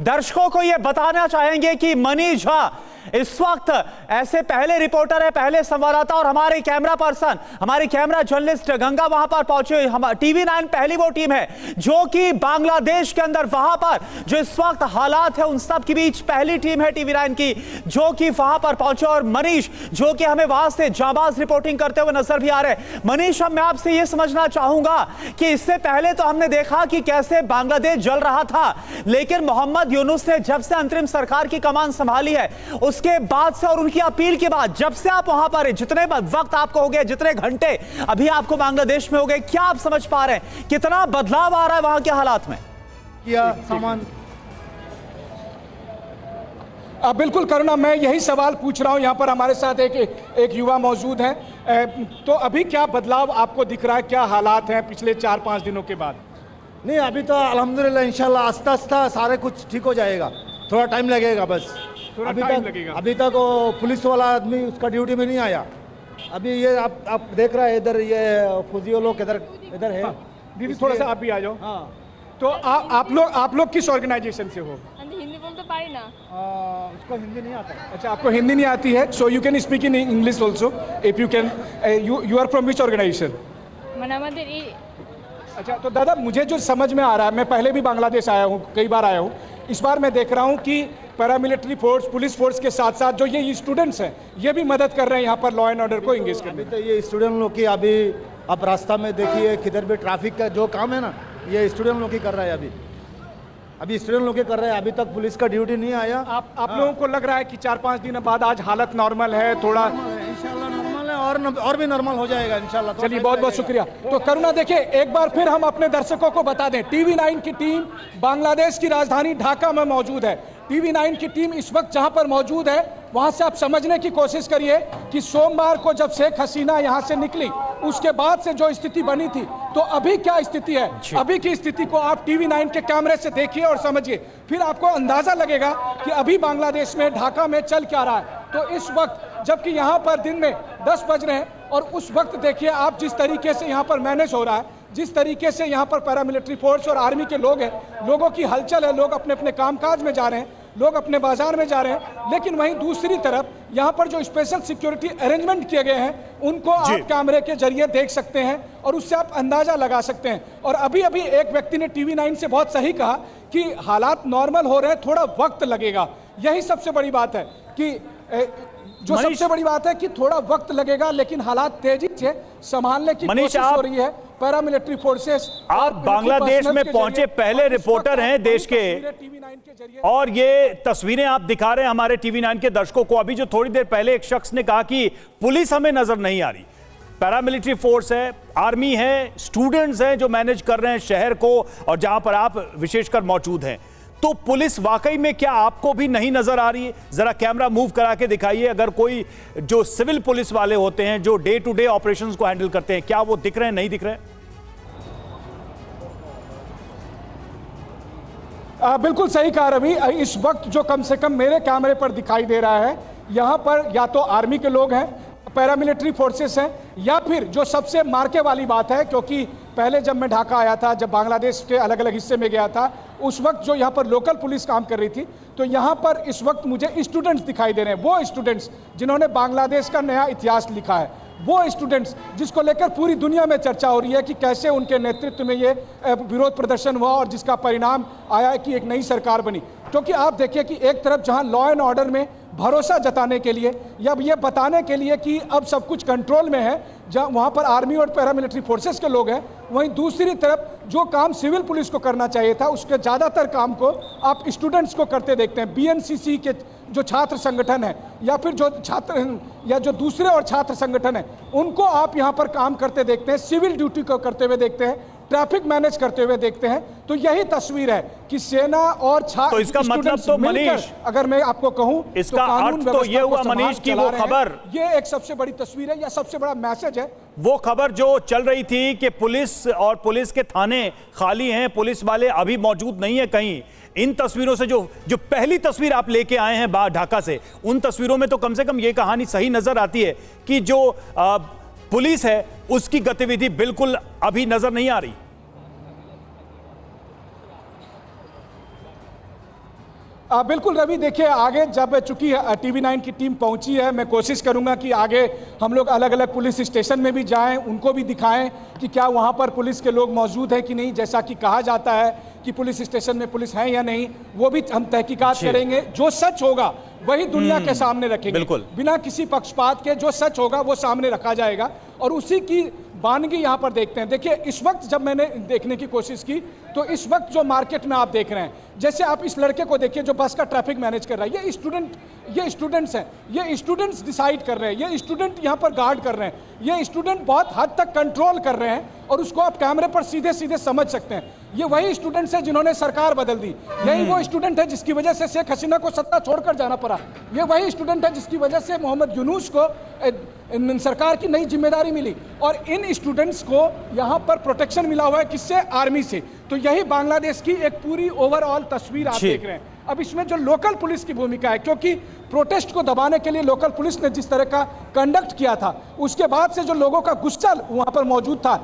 दर्शकों को यह बताना चाहेंगे कि मनीष झा इस वक्त ऐसे पहले रिपोर्टर है, पहले संवाददाता और हमारे कैमरा पर्सन, हमारी कैमरा जर्नलिस्ट गंगा वहां पर पहुंचे। TV9 पहली वो टीम है जो कि बांग्लादेश के अंदर वहां पर जो इस वक्त हालात है उन सब के बीच पहली टीम है TV9 की जो कि वहां पर पहुंचे। और मनीष जो कि हमें वहां से जाबाज रिपोर्टिंग करते हुए नजर भी आ रहे हैं। मनीष, अब मैं आपसे यह समझना चाहूंगा कि इससे पहले तो हमने देखा कि कैसे बांग्लादेश जल रहा था, लेकिन मोहम्मद यूनुस ने जब से अंतरिम सरकार की कमान संभाली है उसके बाद से और उनकी अपील के बाद जब से आप वहां पर जितने वक्त आपको हो गया, जितने घंटे अभी आपको बांग्लादेश में हो गए, क्या आप समझ पा रहे हैं कितना बदलाव आ रहा है वहां के हालात में? क्या सामान बिल्कुल करुणा, मैं यही सवाल पूछ रहा हूं। यहाँ पर हमारे साथ एक युवा मौजूद हैं। तो अभी क्या बदलाव आपको दिख रहा है, क्या हालात हैं पिछले 4-5 दिनों के बाद? नहीं, अभी तो अल्हम्दुलिल्लाह इंशाल्लाह आस्ता आस्ता सारे कुछ ठीक हो जाएगा, थोड़ा टाइम लगेगा बस। अभी तक वो पुलिस वाला आदमी उसका ड्यूटी में नहीं आया। अभी ये आप देख रहे हैं इधर ये फौजियों लोग इधर है। दीदी थोड़ा सा आप भी आ जाओ। हाँ, तो आप लोग किस ऑर्गेनाइजेशन से हो? हिंदी बोलते पारी ना। उसको हिंदी नहीं आता। अच्छा, आपको हिंदी नहीं आती है, so you can speak in English also if you can. You are from which organization? अच्छा, तो दादा मुझे जो समझ में आ रहा है, मैं पहले भी बांग्लादेश आया हूँ, कई बार आया हूँ, इस बार मैं देख रहा हूँ कि पैरामिलिट्री फोर्स, पुलिस फोर्स के साथ साथ जो ये स्टूडेंट्स हैं ये भी मदद कर रहे हैं यहाँ पर लॉ एंड ऑर्डर को इंगेज करने में। तो ये स्टूडेंट लोग की अभी आप रास्ता में देखिए किधर भी ट्रैफिक का जो काम है ना, ये स्टूडेंट लोग ही कर रहा है। अभी स्टूडेंट लोग ही कर रहे हैं, अभी तक पुलिस का ड्यूटी नहीं आया। आप लोगों को लग रहा है कि 4-5 दिन बाद आज हालत नॉर्मल है, थोड़ा इंशाल्लाह नॉर्मल है और भी नॉर्मल हो जाएगा इंशाल्लाह। चलिए, बहुत बहुत शुक्रिया। तो करुणा, देखिए एक बार फिर हम अपने दर्शकों को बता दें, TV9 की टीम बांग्लादेश की राजधानी ढाका में मौजूद है। TV9 की टीम इस वक्त जहां पर मौजूद है वहां से आप समझने की कोशिश करिए कि सोमवार को जब शेख हसीना यहां से निकली उसके बाद से जो स्थिति बनी थी, तो अभी क्या स्थिति है, अभी की स्थिति को आप TV9 के कैमरे से देखिए और समझिए, फिर आपको अंदाजा लगेगा कि अभी बांग्लादेश में ढाका में चल क्या रहा है। तो इस वक्त जबकि यहाँ पर दिन में 10 बज रहे हैं और उस वक्त देखिए आप जिस तरीके से यहाँ पर मैनेज हो रहा है, जिस तरीके से यहाँ पर पैरामिलिट्री फोर्स और आर्मी के लोग हैं, लोगों की हलचल है, लोग अपने अपने कामकाज में जा रहे हैं, लोग अपने बाजार में जा रहे हैं। लेकिन वहीं दूसरी तरफ यहाँ पर जो स्पेशल सिक्योरिटी अरेंजमेंट किए गए हैं उनको आप कैमरे के जरिए देख सकते हैं और उससे आप अंदाजा लगा सकते हैं। और अभी अभी एक व्यक्ति ने TV9 से बहुत सही कहा कि हालात नॉर्मल हो रहे हैं, थोड़ा वक्त लगेगा। यही सबसे बड़ी बात है कि सबसे बड़ी बात है कि थोड़ा वक्त लगेगा, लेकिन हालात तेजी से संभालने की कोशिश हो रही है पैरामिलिट्री फोर्सेस। आप बांग्लादेश में पहुंचे पहले रिपोर्टर हैं देश के, और ये तस्वीरें आप दिखा रहे हैं हमारे TV9 के दर्शकों को। अभी जो थोड़ी देर पहले एक शख्स ने कहा कि पुलिस हमें नजर नहीं आ रही, पैरामिलिट्री फोर्स है, आर्मी है, स्टूडेंट्स हैं जो मैनेज कर रहे हैं शहर को और जहां पर आप विशेषकर मौजूद हैं। तो पुलिस वाकई में क्या आपको भी नहीं नजर आ रही है? जरा कैमरा मूव करा के दिखाइए। अगर कोई जो सिविल पुलिस वाले होते हैं जो डे टू डे ऑपरेशंस को हैंडल करते हैं, क्या वो दिख रहे हैं, नहीं दिख रहे हैं? बिल्कुल सही कहा रवि। इस वक्त जो कम से कम मेरे कैमरे पर दिखाई दे रहा है, यहाँ पर या तो आर्मी के लोग हैं, पैरामिलिट्री फोर्सेस हैं, या फिर जो सबसे मार्के वाली बात है, क्योंकि पहले जब मैं ढाका आया था, जब बांग्लादेश के अलग अलग हिस्से में गया था, उस वक्त जो यहाँ पर लोकल पुलिस काम कर रही थी, तो यहाँ पर इस वक्त मुझे स्टूडेंट्स दिखाई दे रहे हैं। वो स्टूडेंट्स जिन्होंने बांग्लादेश का नया इतिहास लिखा है, वो स्टूडेंट्स जिसको लेकर पूरी दुनिया में चर्चा हो रही है कि कैसे उनके नेतृत्व में ये विरोध प्रदर्शन हुआ और जिसका परिणाम आया कि एक नई सरकार बनी। क्योंकि आप देखिए कि एक तरफ जहां लॉ एंड ऑर्डर में भरोसा जताने के लिए या ये बताने के लिए कि अब सब कुछ कंट्रोल में है, जहां वहां पर आर्मी और पैरामिलिट्री फोर्सेस के लोग हैं, वहीं दूसरी तरफ जो काम सिविल पुलिस को करना चाहिए था उसके ज़्यादातर काम को आप स्टूडेंट्स को करते देखते हैं। BNCC के जो छात्र संगठन है या फिर जो छात्र या जो दूसरे और छात्र संगठन है, उनको आप यहाँ पर काम करते देखते हैं, सिविल ड्यूटी को करते हुए देखते हैं, ट्रैफिक मैनेज करते हुए देखते हैं। तो यही तस्वीर है कि सेना और छात्र, तो इसका मतलब तो मनीष, अगर मैं आपको कहूं, इसका अर्थ तो ये हुआ मनीष की वो खबर, ये एक सबसे बड़ी तस्वीर है या सबसे बड़ा मैसेज है। वो खबर जो चल रही थी कि पुलिस और पुलिस के थाने खाली हैं, पुलिस वाले अभी मौजूद नहीं है कहीं, इन तस्वीरों से जो पहली तस्वीर आप लेके आए हैं ढाका से, उन तस्वीरों में तो कम से कम ये कहानी सही नजर आती है कि जो पुलिस है उसकी गतिविधि बिल्कुल अभी नजर नहीं आ रही। बिल्कुल रवि, देखिए आगे जब चूंकि TV9 की टीम पहुंची है, मैं कोशिश करूंगा कि आगे हम लोग अलग अलग पुलिस स्टेशन में भी जाएं, उनको भी दिखाएं कि क्या वहां पर पुलिस के लोग मौजूद हैं कि नहीं। जैसा कि कहा जाता है कि पुलिस स्टेशन में पुलिस है या नहीं, वो भी हम तहकीकात करेंगे। जो सच होगा वही दुनिया के सामने रखेंगे, बिल्कुल। बिना किसी पक्षपात के। जो सच होगा वो सामने रखा जाएगा और उसी की वानगी यहाँ पर देखते हैं। देखिए इस वक्त जब मैंने देखने की कोशिश की तो इस वक्त जो मार्केट में आप देख रहे हैं, जैसे आप इस लड़के को देखिए जो बस का ट्रैफिक मैनेज कर रहा है, ये स्टूडेंट्स हैं, ये स्टूडेंट्स डिसाइड कर रहे हैं, ये स्टूडेंट यहाँ पर गार्ड कर रहे हैं, ये स्टूडेंट बहुत हद तक कंट्रोल कर रहे हैं और उसको आप कैमरे पर सीधे सीधे समझ सकते हैं। ये वही स्टूडेंट्स हैं जिन्होंने सरकार बदल दी, यही वो स्टूडेंट है जिसकी वजह से शेख हसीना को सत्ता छोड़कर जाना पड़ा, ये वही स्टूडेंट है जिसकी वजह से मोहम्मद यूनुस को सरकार की नई जिम्मेदारी मिली और इन स्टूडेंट्स को यहाँ पर प्रोटेक्शन मिला हुआ है किससे? आर्मी से। तो यही बांग्लादेश की एक पूरी ओवरऑल तस्वीर आप देख रहे हैं। अब इसमें जो लोकल पुलिस की भूमिका है, क्योंकि प्रोटेस्ट को दबाने के लिए लोकल पुलिस ने जिस तरह का कंडक्ट किया था, उसके बाद से जो लोगों का गुस्सा वहां पर मौजूद था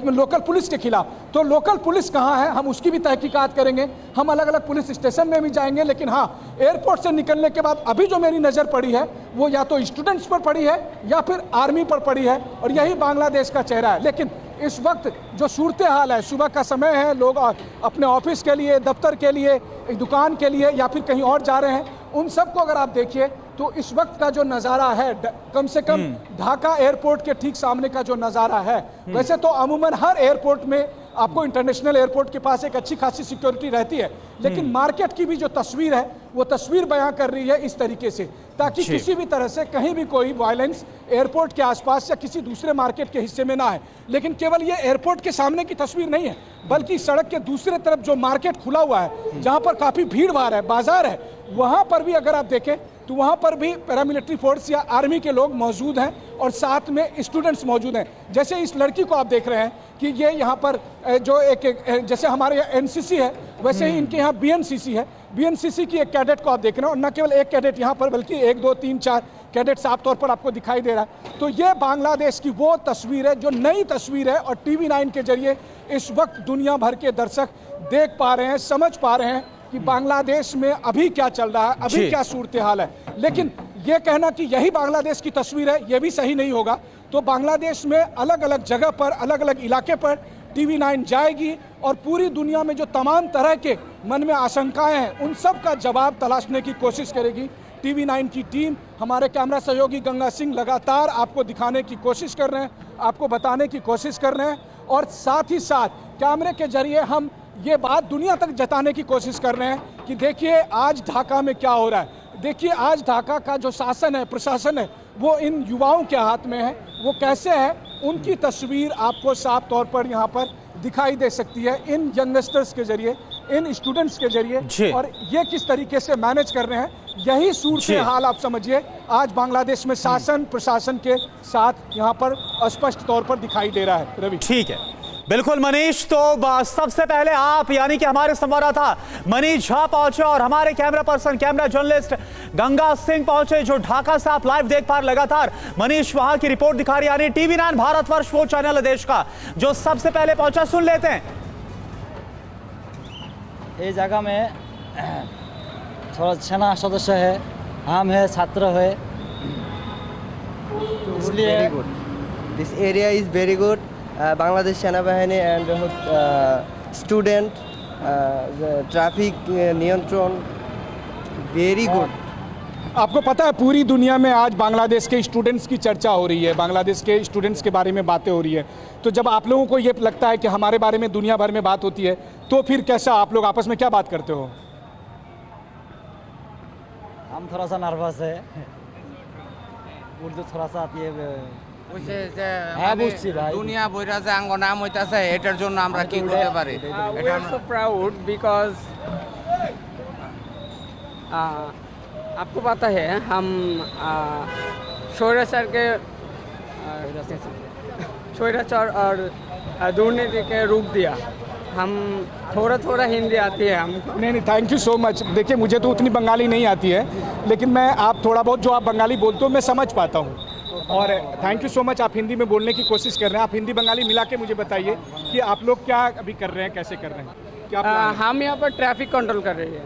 लोकल पुलिस के खिलाफ, तो लोकल पुलिस कहां है हम उसकी भी तहकीकात करेंगे। हम अलग अलग पुलिस स्टेशन में भी जाएंगे, लेकिन हाँ, एयरपोर्ट से निकलने के बाद अभी जो मेरी नज़र पड़ी है वो या तो स्टूडेंट्स पर पड़ी है या फिर आर्मी पर पड़ी है और यही बांग्लादेश का चेहरा है। लेकिन इस वक्त जो सूरत हाल है, सुबह का समय है, लोग अपने ऑफिस के लिए, दफ्तर के लिए, दुकान के लिए या फिर कहीं और जा रहे हैं, उन सबको अगर आप देखिए तो इस वक्त का जो नज़ारा है, कम से कम ढाका एयरपोर्ट के ठीक सामने का जो नज़ारा है, वैसे तो अमूमन हर एयरपोर्ट में आपको इंटरनेशनल एयरपोर्ट के पास एक अच्छी खासी सिक्योरिटी रहती है, लेकिन मार्केट की भी जो तस्वीर है वो तस्वीर बयां कर रही है इस तरीके से, ताकि किसी भी तरह से कहीं भी कोई वायलेंस एयरपोर्ट के आसपास या किसी दूसरे मार्केट के हिस्से में ना है। लेकिन केवल ये एयरपोर्ट के सामने की तस्वीर नहीं है, बल्कि सड़क के दूसरे तरफ जो मार्केट खुला हुआ है, जहां पर काफ़ी भीड़ भाड़ है, बाजार है, वहां पर भी अगर आप देखें तो वहां पर भी पैरामिलिट्री फोर्स या आर्मी के लोग मौजूद हैं और साथ में स्टूडेंट्स मौजूद हैं। जैसे इस लड़की को आप देख रहे हैं कि ये यहाँ पर जो एक जैसे हमारे यहाँ एनसीसी है, वैसे ही इनके यहाँ बीएनसीसी है। बीएनसीसी की एक कैडेट को आप देख रहे हैं और न केवल एक कैडेट यहाँ पर, बल्कि 1 2 3 4 कैडेट साफ तौर पर आपको दिखाई दे रहा है। तो ये बांग्लादेश की वो तस्वीर है जो नई तस्वीर है और TV9 के जरिए इस वक्त दुनिया भर के दर्शक देख पा रहे हैं, समझ पा रहे हैं कि बांग्लादेश में अभी क्या चल रहा है, अभी क्या सूरत हाल है। लेकिन ये कहना कि यही बांग्लादेश की तस्वीर है, ये भी सही नहीं होगा। तो बांग्लादेश में अलग अलग जगह पर, अलग अलग इलाके पर TV9 जाएगी और पूरी दुनिया में जो तमाम तरह के मन में आशंकाएं हैं उन सब का जवाब तलाशने की कोशिश करेगी। TV9 की टीम, हमारे कैमरा सहयोगी गंगा सिंह लगातार आपको दिखाने की कोशिश कर रहे हैं, आपको बताने की कोशिश कर रहे हैं और साथ ही साथ कैमरे के जरिए हम ये बात दुनिया तक जताने की कोशिश कर रहे हैं कि देखिए आज ढाका में क्या हो रहा है। देखिए आज ढाका का जो शासन है, प्रशासन है, वो इन युवाओं के हाथ में है, वो कैसे है, उनकी तस्वीर आपको साफ तौर पर यहाँ पर दिखाई दे सकती है इन यंगस्टर्स के जरिए, इन स्टूडेंट्स के जरिए, और ये किस तरीके से मैनेज कर रहे हैं, यही सूरत हाल आप समझिए आज बांग्लादेश में शासन प्रशासन के साथ यहाँ पर स्पष्ट तौर पर दिखाई दे रहा है। रवि, ठीक है, बिल्कुल मनीष। तो सबसे पहले आप यानी कि हमारे संवाददाता मनीष झा पहुंचे और हमारे camera person, camera journalist Ganga Singh पहुंचे, जो ढाका से आप लाइव देख पा रहे लगातार। मनीष वहां की रिपोर्ट दिखा रही, यानी TV9 भारतवर्ष वो चैनल है देश का जो सबसे पहले पहुंचा। सुन लेते हैं। ये जगह में थोड़ा सेना सदस्य है, हम है, छात्र है, इसलिए this area is very good. Bangladesh सेना बाहिनी एंड स्टूडेंट ट्रैफिक नियंत्रण वेरी गुड। आपको पता है पूरी दुनिया में आज बांग्लादेश के स्टूडेंट्स की चर्चा हो रही है, बांग्लादेश के स्टूडेंट्स के बारे में बातें हो रही है। तो जब आप लोगों को ये लगता है कि हमारे बारे में दुनिया भर में बात होती है, तो फिर कैसा आप लोग आपस में क्या बात करते हो? हम थोड़ा सा नर्वस है, उर्दू थोड़ा सा आती है, হ্যাঁ বুঝছি ভাই, দুনিয়া বইরা যে আঙ্গ নাম হইতাছে এটার জন্য আমরা কি করতে পারি? We are so proud because आपको पता है हम स्वैराचार के स्वैराचार और दुर्नीति के रूप दिया। हम थोड़ा थोड़ा हिंदी आती है हमको। नहीं, थैंक यू सो मच। देखिए मुझे तो उतनी बंगाली नहीं आती है, लेकिन मैं आप थोड़ा बहुत जो आप बंगाली बोलते हो मैं समझ पाता हूँ। और थैंक यू सो मच, आप हिंदी में बोलने की कोशिश कर रहे हैं। आप हिंदी बंगाली मिला के मुझे बताइए कि आप लोग क्या अभी कर रहे हैं, कैसे कर रहे हैं, क्या हम यहाँ पर ट्रैफिक कंट्रोल कर रही है।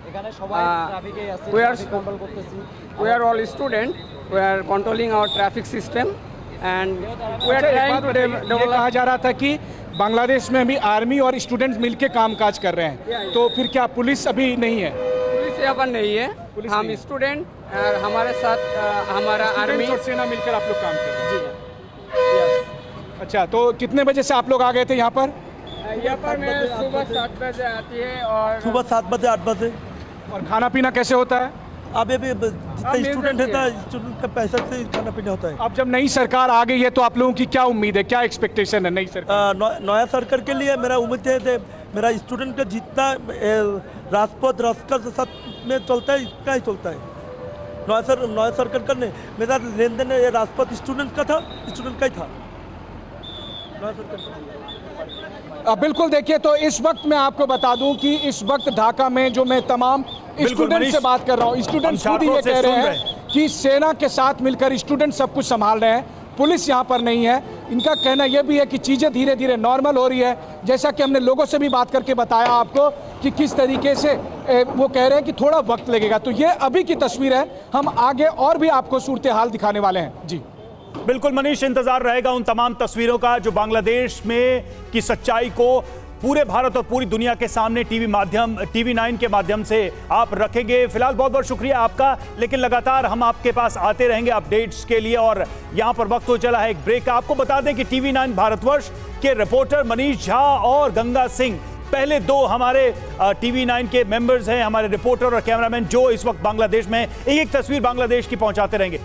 এখানে সবাই ট্রাফিকে আছে we are ট্রাফিক কন্ট্রোল করতেছি we are all student. We are controlling our traffic system and we are trying to ये develop. कहा जा रहा था कि बांग्लादेश में अभी आर्मी और स्टूडेंट्स मिलके कामकाज कर रहे हैं, तो फिर क्या पुलिस अभी नहीं है? पुलिस यहाँ पर नहीं है, पुलिस हम नहीं है। स्टूडेंट और हमारे साथ हमारा आर्मी। Students और सेना मिलकर आप लोग काम कर रहे जी हैं। अच्छा, तो कितने बजे से आप लोग आ गए थे यहाँ पर? यहाँ पर मैं सुबह 7 बजे आती है और सुबह 7 बजे 8 बजे और खाना पीना कैसे होता है? अब ये भी जितना मिल स्टूडेंट सकती है है। स्टूडेंट का पैसा से खाना पीना होता है। अब जब नई सरकार आ गई है तो आप लोगों की क्या उम्मीद है, क्या एक्सपेक्टेशन है नई सरकार? नया सरकार के लिए मेरा उम्मीद है कि मेरा स्टूडेंट का जितना राजपथ रास्ता के साथ में चलता है इतना ही चलता है। नया सरकार का नहीं, मेरा लेन देन ये राजपथ स्टूडेंट का था, स्टूडेंट का ही था। नया सरकार का बिल्कुल, देखिए तो इस वक्त मैं आपको बता दूं कि इस वक्त ढाका में जो मैं तमाम स्टूडेंट मनीष, से बात कर रहा हूं, स्टूडेंट खुद ही छात्रों ये से कह सुन रहे रहे हैं कि सेना के साथ मिलकर स्टूडेंट सब कुछ संभाल रहे हैं, पुलिस यहाँ पर नहीं है। इनका कहना यह भी है कि चीज़ें धीरे धीरे नॉर्मल हो रही है, जैसा कि हमने लोगों से भी बात करके बताया आपको कि किस तरीके से वो कह रहे हैं कि थोड़ा वक्त लगेगा। तो ये अभी की तस्वीर है, हम आगे और भी आपको सूरत हाल दिखाने वाले हैं। जी बिल्कुल मनीष, इंतजार रहेगा उन तमाम तस्वीरों का जो बांग्लादेश में की सच्चाई को पूरे भारत और पूरी दुनिया के सामने TV9 के माध्यम से आप रखेंगे। फिलहाल बहुत बहुत शुक्रिया आपका, लेकिन लगातार हम आपके पास आते रहेंगे अपडेट्स के लिए। और यहां पर वक्त हो चला है एक ब्रेक का। आपको बता दें कि TV9 भारतवर्ष के रिपोर्टर मनीष झा और गंगा सिंह पहले दो हमारे TV9 के मेंबर्स हैं, हमारे रिपोर्टर और कैमरामैन जो इस वक्त बांग्लादेश में एक एक तस्वीर बांग्लादेश की पहुंचाते रहेंगे।